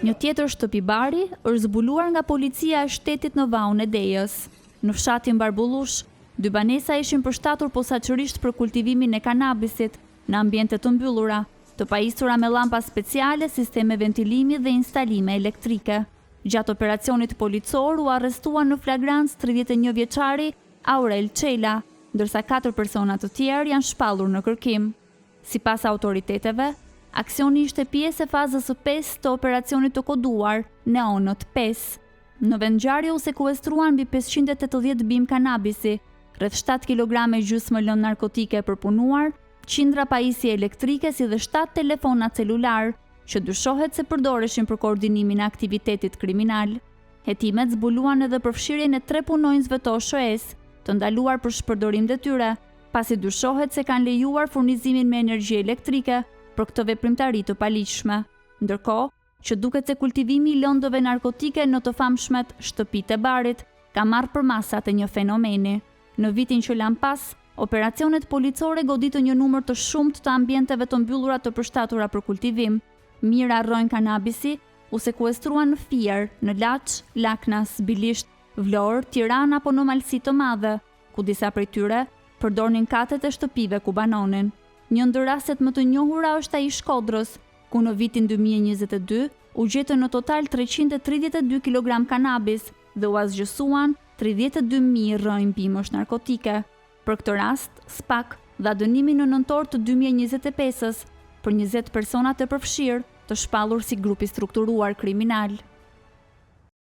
Një tjetër shtëpibari është zbuluar nga policia e shtetit në Vaun e Dejës. Në fshatin Barbullush, 2 banesa ishin përshtatur posaçërisht për kultivimin e kanabisit në ambiente të mbyllura, të pajisura me llampa speciale, sisteme ventilimi dhe instalime elektrike. Gjatë operacionit policor u arrestua në flagrancë 31 vjeçari Aurel Çela, ndërsa 4 persona të tjerë janë shpallur në kërkim. Sipas autoriteteve, aksioni ishte pjesë e fazës së 5 të operacionit të koduar Neonot 5. Në vendngjarje u sekuestruan mbi 580 bim kanabisi, rreth 7 kg gjysmë lëndë narkotike e përpunuar, qindra pajisje elektrike si dhe 7 telefona celular, që dyshohet se përdoreshin për koordinimin e aktivitetit kriminal. Hetimet zbuluan edhe përfshirjen e 3 punonjësve të OSHE-s, të ndaluar për shpërdorim detyre, pasi dyshohet se kanë lejuar furnizimin me energji elektrike për këtë veprimtari të paligjshme. Ndërkohë, që duket se kultivimi i lëndëve narkotike në të famshmet shtëpitë e barit ka marrë përmasat e një fenomeni. Në vitin që lan pas, operacionet policore goditën një numër të shumtë të ambienteve të mbyllura të përshtatura për kultivim. Mira rrojnë kanabisi u sekuestruan në Fier, në Laç, Laknas, Bilisht, Vlorë, Tiranë apo në Malësi të Madhe, ku disa prej tyre përdornin katet e shtëpive ku banonin. Një ndër rastet më të njohura është ai i Shkodrës, ku në vitin 2022 u gjetën në total 332 kg kanabis dhe u asgjësuan 32.000 rrojnë bimësh narkotike. Për këtë rast, SPAK dha dënimin në nëntor të 2025-s për 20 persona të përfshirë të shpallur si grupi strukturuar kriminal.